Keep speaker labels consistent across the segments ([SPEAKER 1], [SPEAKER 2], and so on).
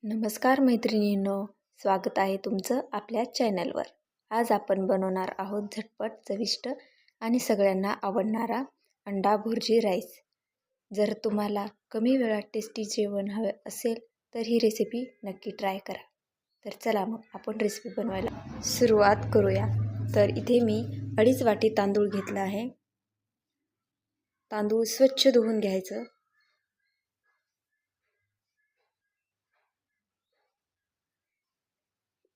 [SPEAKER 1] नमस्कार मैत्रिणींनो, स्वागत आहे तुमचं आपल्या चॅनलवर. आज आपण बनवणार आहोत झटपट, चविष्ट आणि सगळ्यांना आवडणारा अंडा भुर्जी राईस. जर तुम्हाला कमी वेळात टेस्टी जेवण हवे असेल तर ही रेसिपी नक्की ट्राय करा. तर चला मग आपण रेसिपी बनवायला सुरुवात करूया. तर इथे मी 2.5 वाटी तांदूळ घेतला आहे. तांदूळ स्वच्छ धुवून घ्यायचं.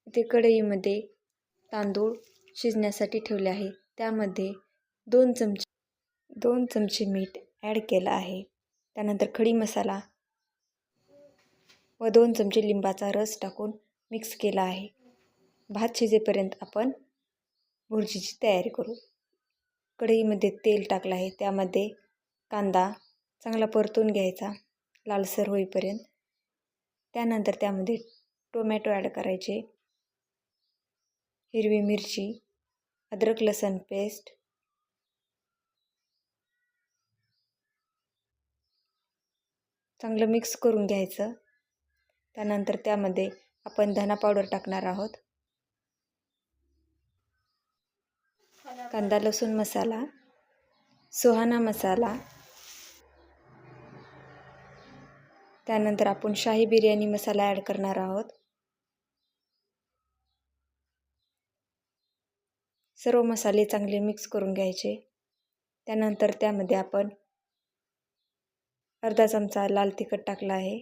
[SPEAKER 1] इथे कढईमध्ये तांदूळ शिजण्यासाठी ठेवले आहे. त्यामध्ये 2 चमचे मीठ ॲड केला आहे. त्यानंतर खडी मसाला व 2 चमचे लिंबाचा रस टाकून मिक्स केला आहे. भात शिजेपर्यंत आपण भुर्जीची तयारी करू. कढईमध्ये तेल टाकलं आहे. त्यामध्ये कांदा चांगला परतून घ्यायचा लालसर होईपर्यंत. त्यानंतर त्यामध्ये टोमॅटो ॲड करायचे, हिरवी मिरची, अद्रक लसूण पेस्ट, चांगलं मिक्स करून घ्यायचं. त्यानंतर त्यामध्ये आपण धना पावडर टाकणार आहोत, कांदा लसूण मसाला, सुहाना मसाला. त्यानंतर आपण शाही बिर्याणी मसाला ॲड करणार आहोत. सर्व मसाले चांगले मिक्स करून घ्यायचे. त्यानंतर त्यामध्ये आपण अर्धा चमचा लाल तिखट टाकला आहे.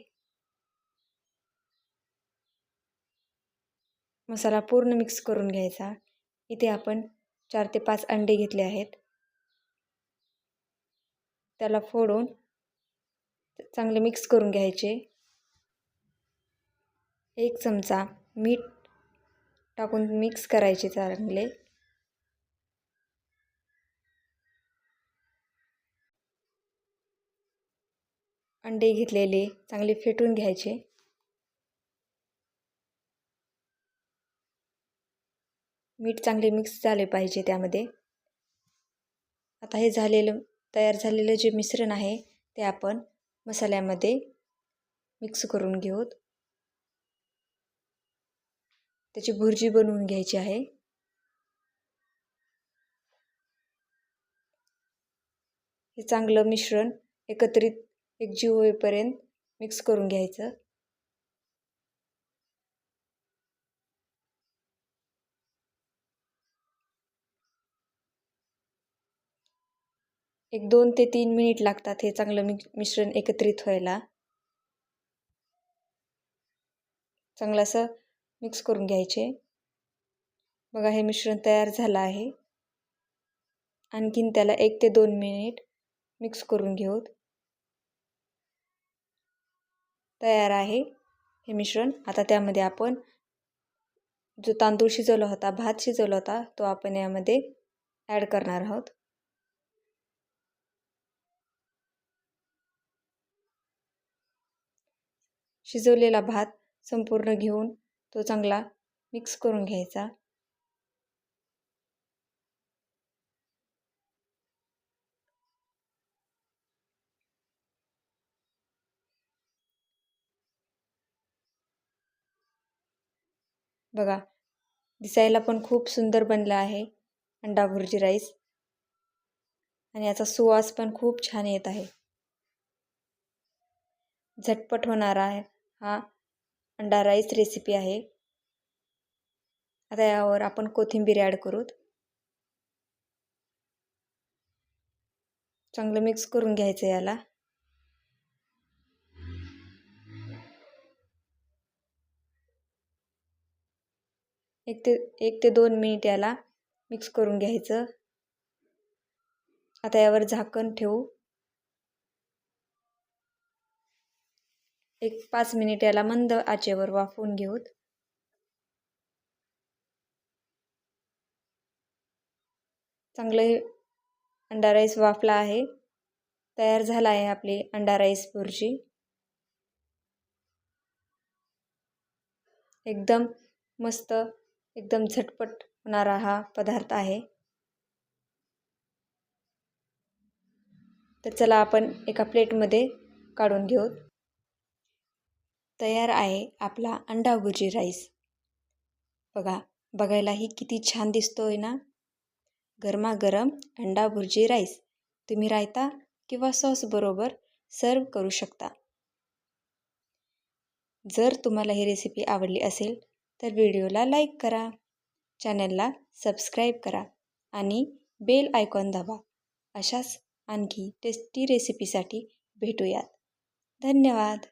[SPEAKER 1] मसाला पूर्ण मिक्स करून घ्यायचा. इथे आपण 4 ते 5 अंडे घेतले आहेत. त्याला फोडून चांगले मिक्स करून घ्यायचे. 1 चमचा मीठ टाकून मिक्स करायचे चांगले. अंडे घेतलेले चांगले फेटून घ्यायचे. मीठ चांगले मिक्स झाले पाहिजे त्यामध्ये. आता हे तयार झालेलं जे मिश्रण आहे ते आपण मसाल्यामध्ये मिक्स करून घेऊत. त्याची भुर्जी बनवून घ्यायची आहे. हे चांगलं मिश्रण एकत्रित एकजीव होईपर्यंत मिक्स करून घ्यायचं. एक 2 ते 3 मिनिट लागतात हे चांगलं मिश्रण एकत्रित व्हायला. चांगलं असं मिक्स करून घ्यायचे. बघा, हे मिश्रण तयार झालं आहे. आणखीन त्याला 1 ते 2 मिनिट मिक्स करून घेऊत. तयार आहे हे मिश्रण. आता त्यामध्ये आपण जो तांदूळ शिजवला होता, भात शिजवला होता, तो आपण यामध्ये ॲड करणार आहोत. शिजवलेला भात संपूर्ण घेऊन तो चांगला मिक्स करून घ्यायचा. बघा, दिसायला पण खूप सुंदर बनला आहे अंडा भुर्जी राईस आणि याचा सुवास पण खूप छान येत आहे. झटपट होणारा आहे हा अंडा राईस रेसिपी आहे. आता यावर आपण कोथिंबीर ॲड करूत. चांगलं मिक्स करून घ्यायचं याला. एक ते 2 मिनिट याला मिक्स करून घ्यायचं. आता यावर झाकण ठेवू. 5 मिनिट याला मंद आचेवर वाफवून घेऊत. चांगले अंडा राईस वाफला आहे. तयार झाला आहे आपली अंडा राईस भुर्जी. एकदम मस्त, एकदम झटपट होणारा हा पदार्थ आहे. तर चला आपण एका प्लेटमध्ये काढून घेऊत. तयार आहे आपला अंडा भुर्जी राईस. बघा, बघायलाही किती छान दिसतोय ना. गरमागरम अंडा भुर्जी राईस तुम्ही रायता किंवा सॉस बरोबर सर्व करू शकता. जर तुम्हाला ही रेसिपी आवडली असेल तर व्हिडिओला लाईक करा, चॅनलला सबस्क्राईब करा आणि बेल आयकॉन दाबा. अशाच आणखी टेस्टी रेसिपीसाठी भेटूयात. धन्यवाद.